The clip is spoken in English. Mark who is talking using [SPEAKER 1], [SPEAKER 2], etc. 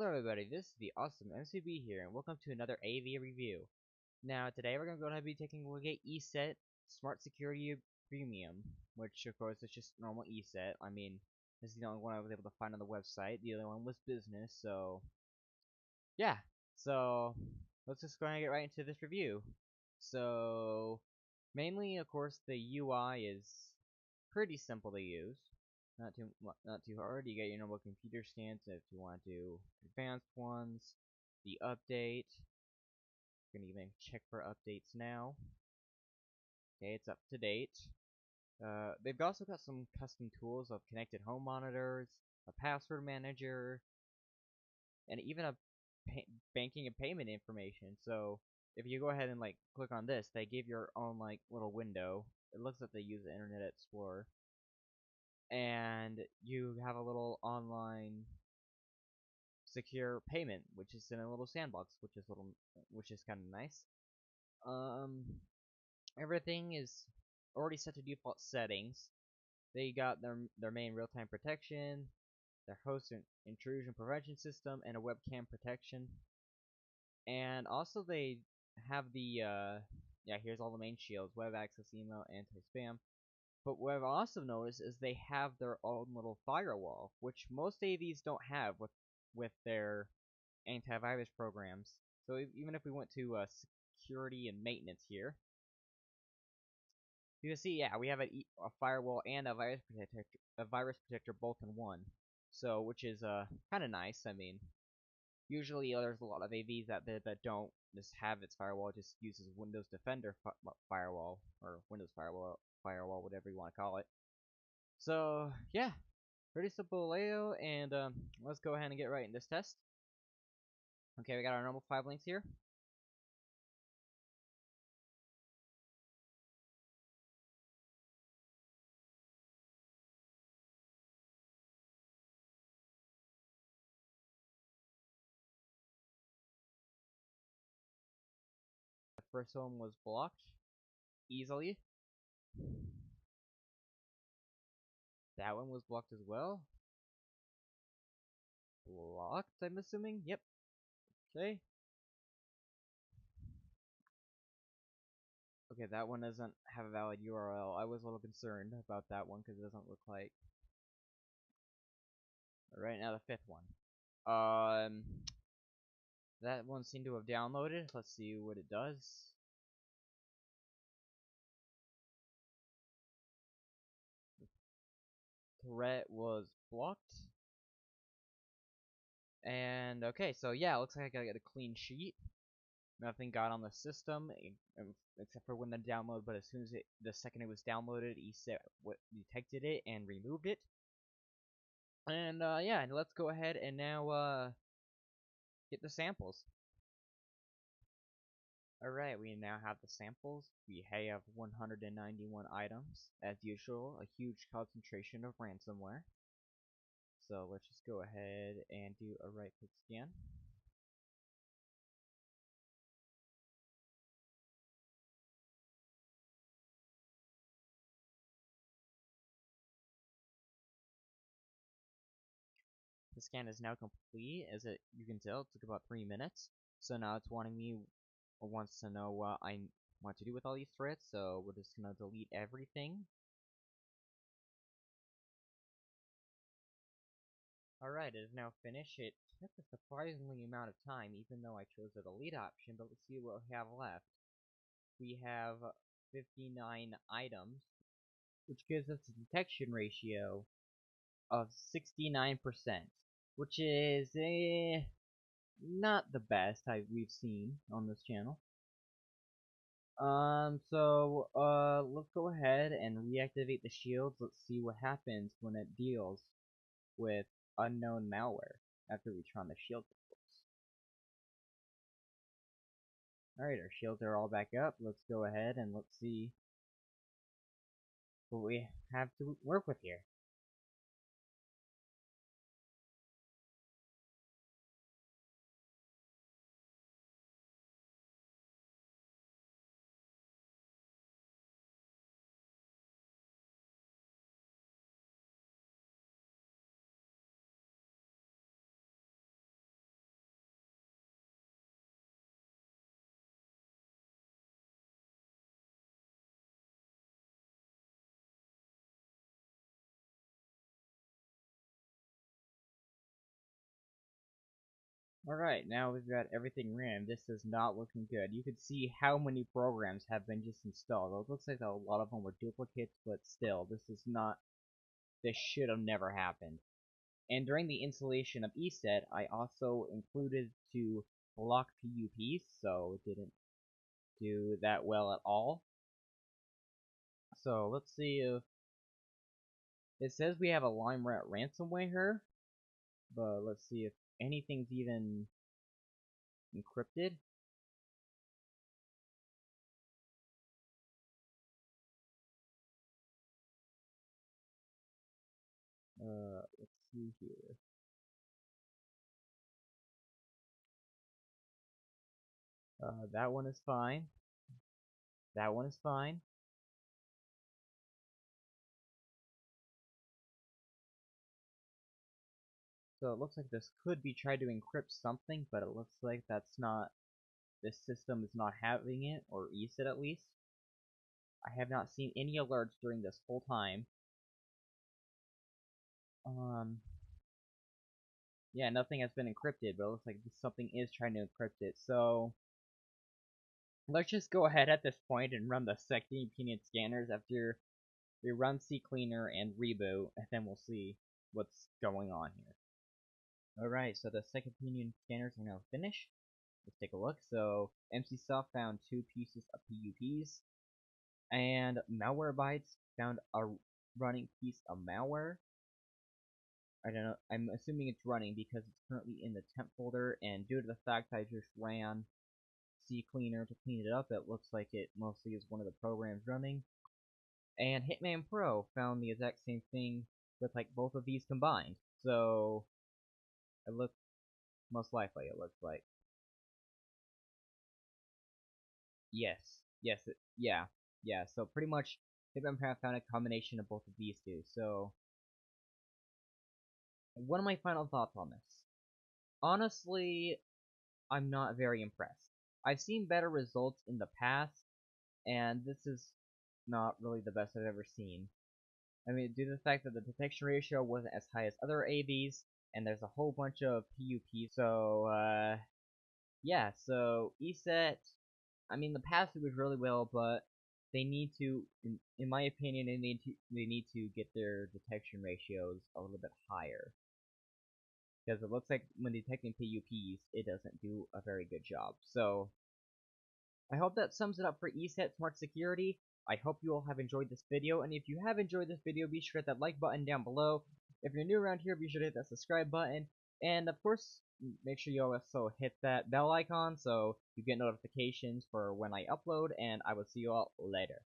[SPEAKER 1] Hello everybody, this is the awesome MCB here, and welcome to another AV review. Now today we're going to be taking a look at ESET Smart Security Premium, which of course is just normal ESET. I mean, this is the only one I was able to find on the website. The other one was business, so yeah. So let's just go ahead and get right into this review. So mainly, of course, the UI is pretty simple to use. Not too hard. You get your normal computer scans if you want to do advanced ones. The update. You can even check for updates now. Okay, it's up to date. They've also got some custom tools of connected home monitors, a password manager, and even a banking and payment information. So if you go ahead and like click on this, they give your own like little window. It looks like they use the Internet Explorer, and you have a little online secure payment, which is in a little sandbox, which is kind of nice. Um, Everything is already set to default settings. They got their main real-time protection, their host intrusion prevention system, and a webcam protection. And also they have the yeah, here's all the main shields: web access, email, anti-spam. But what I've also noticed is they have their own little firewall, which most AVs don't have with their antivirus programs. So even if we went to security and maintenance here, you can see, yeah, we have a firewall and a virus protector both in one. So which is kind of nice. I mean, usually there's a lot of AVs that don't just have its firewall, just uses Windows Defender firewall or Windows firewall, whatever you want to call it. So yeah, pretty simple layout, and let's go ahead and get right in this test. Okay, we got our normal 5 links here. The first one was blocked easily. That one was blocked as well. Blocked, I'm assuming. Yep. Okay. Okay, that one doesn't have a valid URL. I was a little concerned about that one because it doesn't look like. Alright, now the fifth one. That one seemed to have downloaded. Let's see what it does. The threat was blocked. And okay, so yeah, looks like I got a clean sheet. Nothing got on the system except for when the download, but as soon as the second it was downloaded, ESET detected it and removed it. And yeah, let's go ahead and now get the samples. Alright, we now have the samples. We have 191 items, as usual, a huge concentration of ransomware. So let's just go ahead and do a right click scan. The scan is now complete. As you can tell, it took about 3 minutes. So now it's wants to know what I want to do with all these threads. So we're just gonna delete everything. Alright, it is now finished. It took a surprisingly amount of time, even though I chose the delete option. But let's see what we have left. We have 59 items, which gives us a detection ratio of 69%, which is not the best we've seen on this channel. Let's go ahead and reactivate the shields. Let's see what happens when it deals with unknown malware after we turn on the shield reports. Alright, our shields are all back up. Let's go ahead and let's see what we have to work with here. Alright, now we've got everything ran. This is not looking good. You can see how many programs have been just installed. It looks like a lot of them were duplicates, but still, this should have never happened. And during the installation of ESET, I also included to block PUPs, so it didn't do that well at all. So let's see if it says we have a LimeRat ransomware here, but let's see if anything's even encrypted. Let's see here. That one is fine. That one is fine. So it looks like this could be trying to encrypt something, but it looks like that's not, this system is not having it, or ESET at least. I have not seen any alerts during this whole time. Yeah, nothing has been encrypted, but it looks like something is trying to encrypt it. So let's just go ahead at this point and run the second opinion scanners after we run CCleaner and reboot, and then we'll see what's going on here. Alright, so the second opinion scanners are now finished. Let's take a look. So MCSoft found 2 pieces of PUPs, and Malwarebytes found a running piece of malware. I don't know, I'm assuming it's running because it's currently in the temp folder, and due to the fact I just ran CCleaner to clean it up, it looks like it mostly is one of the programs running. And Hitman Pro found the exact same thing with like both of these combined. So it looks, most likely it looks like. Yes. Yeah. So pretty much Hitman Pro found a combination of both of these two. So one of my final thoughts on this. Honestly, I'm not very impressed. I've seen better results in the past, and this is not really the best I've ever seen. I mean, due to the fact that the detection ratio wasn't as high as other AVs, and there's a whole bunch of PUP, so, yeah, so ESET, I mean, the past it was really well, but they need to, in my opinion, they need to get their detection ratios a little bit higher. Because it looks like when detecting PUPs, it doesn't do a very good job. So, I hope that sums it up for ESET Smart Security. I hope you all have enjoyed this video, and if you have enjoyed this video, be sure to hit that like button down below. If you're new around here, be sure to hit that subscribe button, and of course, make sure you also hit that bell icon so you get notifications for when I upload, and I will see you all later.